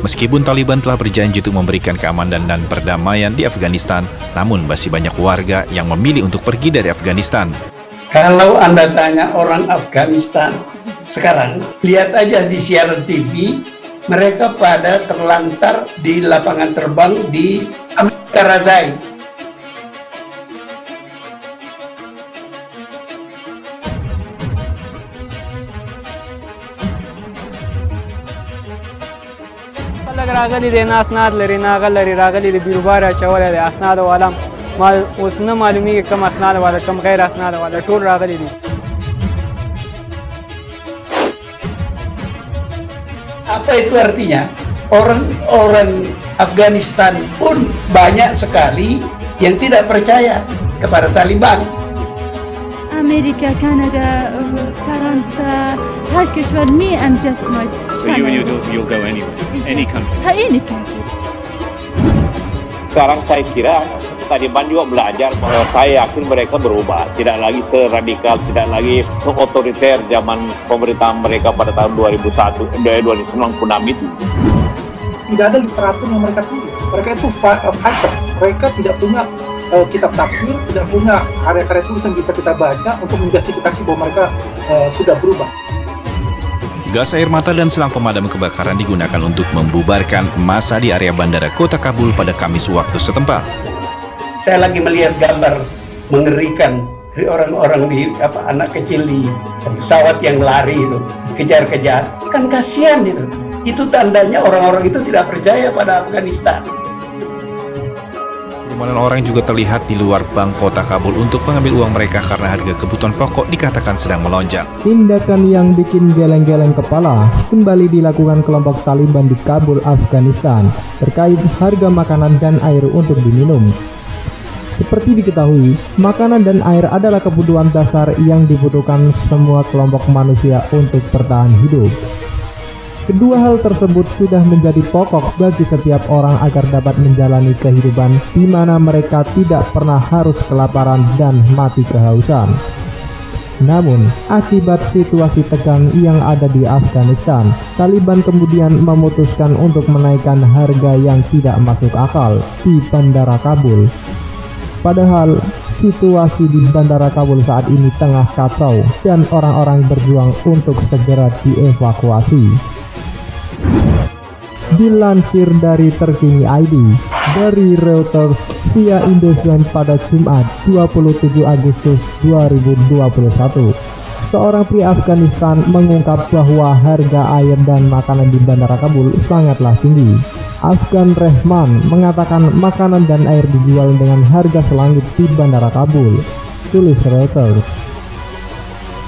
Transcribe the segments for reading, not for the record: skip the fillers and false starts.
Meskipun Taliban telah berjanji untuk memberikan keamanan dan perdamaian di Afghanistan, namun masih banyak warga yang memilih untuk pergi dari Afghanistan. Kalau Anda tanya orang Afghanistan sekarang, lihat aja di siaran TV, mereka pada terlantar di lapangan terbang di Karazai. راغلي د اسناد لري ناغل لري راغلي د بیروبار چولې د اسناد عالم ما اوس نه معلومیږي کوم اسناد والا کوم غیر اسناد والا ټول راغلي دي. Apa itu artinya? Orang-orang Afghanistan pun banyak sekali yang tidak percaya kepada Taliban. Amerika, Kanada, Fransa, her kişiler mi amcasmaz. So you'll go anywhere, any country. Any country. Sekarang saya kira Taliban juga belajar bahwa saya yakin mereka berubah, tidak lagi seradikal, tidak lagi seotoriter zaman pemerintahan mereka pada tahun 2096 itu. Tidak ada literatur yang mereka tulis. Mereka itu fighter. Mereka tidak punya kitab tafsir, tidak punya karya-karya tulis yang bisa kita baca untuk menjustifikasi bahwa mereka sudah berubah. Gas air mata dan selang pemadam kebakaran digunakan untuk membubarkan massa di area bandara kota Kabul pada Kamis waktu setempat. Saya lagi melihat gambar mengerikan dari orang-orang anak kecil di pesawat yang lari itu, kejar-kejar. Kan kasihan itu. Itu tandanya orang-orang itu tidak percaya pada Afghanistan. Kerumunan orang juga terlihat di luar bank kota Kabul untuk mengambil uang mereka karena harga kebutuhan pokok dikatakan sedang melonjak. Tindakan yang bikin geleng-geleng kepala kembali dilakukan kelompok Taliban di Kabul, Afghanistan terkait harga makanan dan air untuk diminum. Seperti diketahui, makanan dan air adalah kebutuhan dasar yang dibutuhkan semua kelompok manusia untuk bertahan hidup. Kedua hal tersebut sudah menjadi pokok bagi setiap orang agar dapat menjalani kehidupan di mana mereka tidak pernah harus kelaparan dan mati kehausan. Namun, akibat situasi tegang yang ada di Afghanistan, Taliban kemudian memutuskan untuk menaikkan harga yang tidak masuk akal di Bandara Kabul. Padahal situasi di Bandara Kabul saat ini tengah kacau dan orang-orang berjuang untuk segera dievakuasi. Dilansir dari Terkini ID, dari Reuters via Indosiar pada Jumat 27 Agustus 2021, seorang pria Afghanistan mengungkap bahwa harga air dan makanan di Bandara Kabul sangatlah tinggi. Afgan Rehman mengatakan makanan dan air dijual dengan harga selangit di Bandara Kabul, tulis Reuters.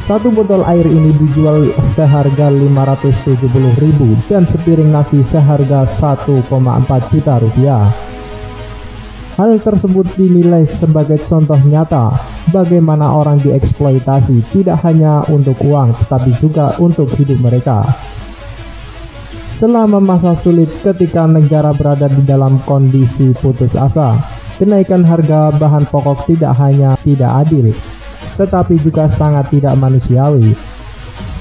Satu botol air ini dijual seharga 570.000 dan sepiring nasi seharga 1,4 juta rupiah. Hal tersebut dinilai sebagai contoh nyata bagaimana orang dieksploitasi tidak hanya untuk uang tetapi juga untuk hidup mereka. Selama masa sulit ketika negara berada di dalam kondisi putus asa, kenaikan harga bahan pokok tidak hanya tidak adil, tetapi juga sangat tidak manusiawi.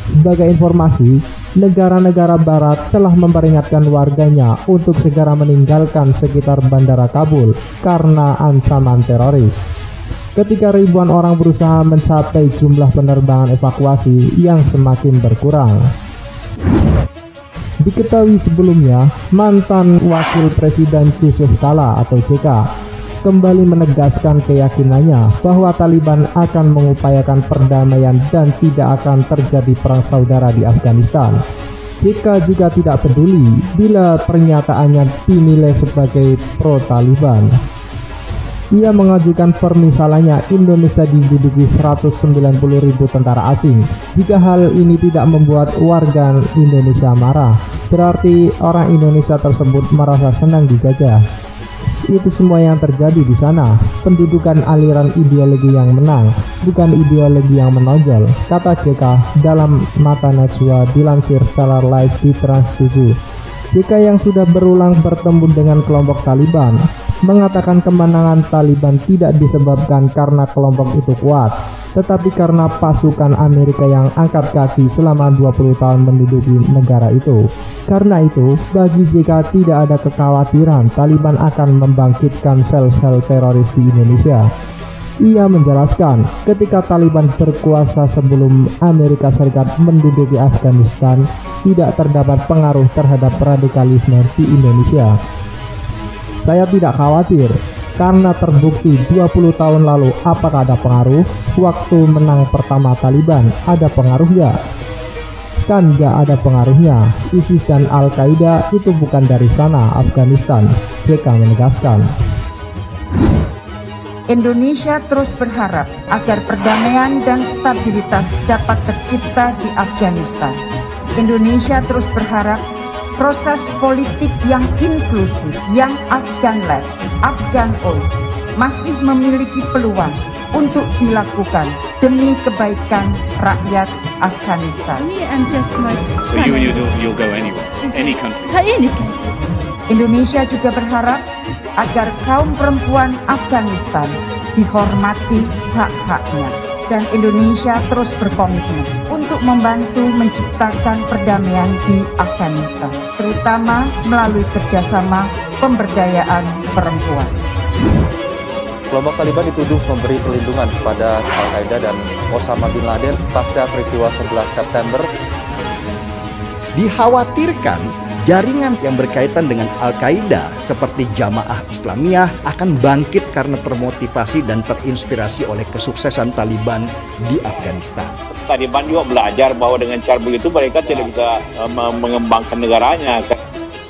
Sebagai informasi, negara-negara barat telah memperingatkan warganya untuk segera meninggalkan sekitar Bandara Kabul karena ancaman teroris. Ketika ribuan orang berusaha mencapai jumlah penerbangan evakuasi yang semakin berkurang. Diketahui sebelumnya, mantan Wakil Presiden Yusuf Kala atau JK kembali menegaskan keyakinannya bahwa Taliban akan mengupayakan perdamaian dan tidak akan terjadi perang saudara di Afghanistan. JK juga tidak peduli bila pernyataannya dinilai sebagai pro-Taliban. Ia mengajukan permisalannya Indonesia diduduki 190.000 tentara asing. Jika hal ini tidak membuat warga Indonesia marah, berarti orang Indonesia tersebut merasa senang dijajah. Itu semua yang terjadi di sana. Pendudukan aliran ideologi yang menang, bukan ideologi yang menonjol, kata JK dalam Mata Najwa dilansir secara live di Trans 7. JK yang sudah berulang bertemu dengan kelompok Taliban mengatakan kemenangan Taliban tidak disebabkan karena kelompok itu kuat, tetapi karena pasukan Amerika yang angkat kaki selama 20 tahun menduduki negara itu. Karena itu, bagi JK tidak ada kekhawatiran Taliban akan membangkitkan sel-sel teroris di Indonesia. Ia menjelaskan, ketika Taliban berkuasa sebelum Amerika Serikat menduduki Afghanistan, tidak terdapat pengaruh terhadap radikalisme di Indonesia. Saya tidak khawatir, karena terbukti 20 tahun lalu apakah ada pengaruh? Waktu menang pertama Taliban, ada pengaruh nggak? Kan nggak ada pengaruhnya. ISIS dan Al-Qaeda itu bukan dari sana, Afghanistan, JK menegaskan. Indonesia terus berharap agar perdamaian dan stabilitas dapat tercipta di Afghanistan. Indonesia terus berharap proses politik yang inklusif, yang Afghan-led, Afghan-owned, masih memiliki peluang untuk dilakukan demi kebaikan rakyat Afghanistan. So you and your daughter, you'll go anywhere, any country. Indonesia juga berharap agar kaum perempuan Afghanistan dihormati hak-haknya, dan Indonesia terus berkomitmen untuk membantu menciptakan perdamaian di Afghanistan, terutama melalui kerjasama pemberdayaan perempuan. Kelompok Taliban dituduh memberi perlindungan kepada Al-Qaeda dan Osama bin Laden pasca peristiwa 11 September. Dikhawatirkan jaringan yang berkaitan dengan Al-Qaeda seperti Jamaah Islamiyah akan bangkit karena termotivasi dan terinspirasi oleh kesuksesan Taliban di Afghanistan. Taliban juga belajar bahwa dengan cara begitu mereka tidak bisa mengembangkan negaranya.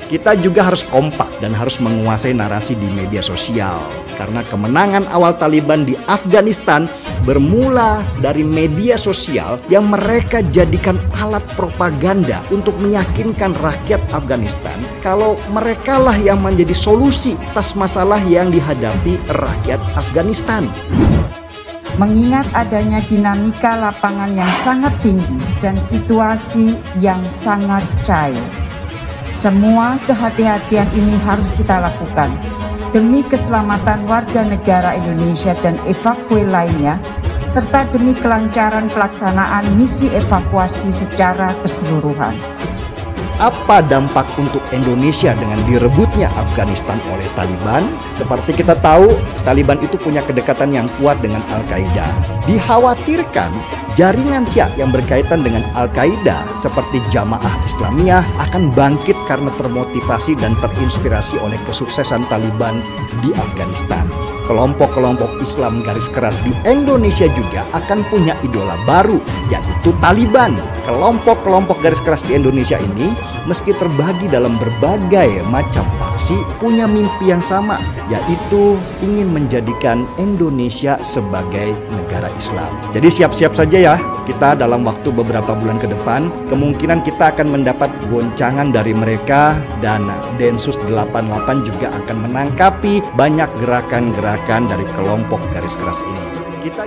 Kita juga harus kompak dan harus menguasai narasi di media sosial. Karena kemenangan awal Taliban di Afghanistan bermula dari media sosial yang mereka jadikan alat propaganda untuk meyakinkan rakyat Afghanistan kalau merekalah yang menjadi solusi atas masalah yang dihadapi rakyat Afghanistan. Mengingat adanya dinamika lapangan yang sangat tinggi dan situasi yang sangat cair, semua kehati-hatian ini harus kita lakukan demi keselamatan warga negara Indonesia dan evakuasi lainnya, serta demi kelancaran pelaksanaan misi evakuasi secara keseluruhan. Apa dampak untuk Indonesia dengan direbutnya Afghanistan oleh Taliban? Seperti kita tahu, Taliban itu punya kedekatan yang kuat dengan Al-Qaeda. Dikhawatirkan jaringan yang berkaitan dengan Al-Qaeda seperti Jamaah Islamiyah akan bangkit karena termotivasi dan terinspirasi oleh kesuksesan Taliban di Afghanistan. Kelompok-kelompok Islam garis keras di Indonesia juga akan punya idola baru, yaitu Taliban. Kelompok-kelompok garis keras di Indonesia ini, meski terbagi dalam berbagai macam faksi, punya mimpi yang sama, yaitu ingin menjadikan Indonesia sebagai negara Islam. Jadi siap-siap saja ya, kita dalam waktu beberapa bulan ke depan, kemungkinan kita akan mendapat goncangan dari mereka, dan Densus 88 juga akan menangkapi banyak gerakan-gerakan dari kelompok garis keras ini. Kita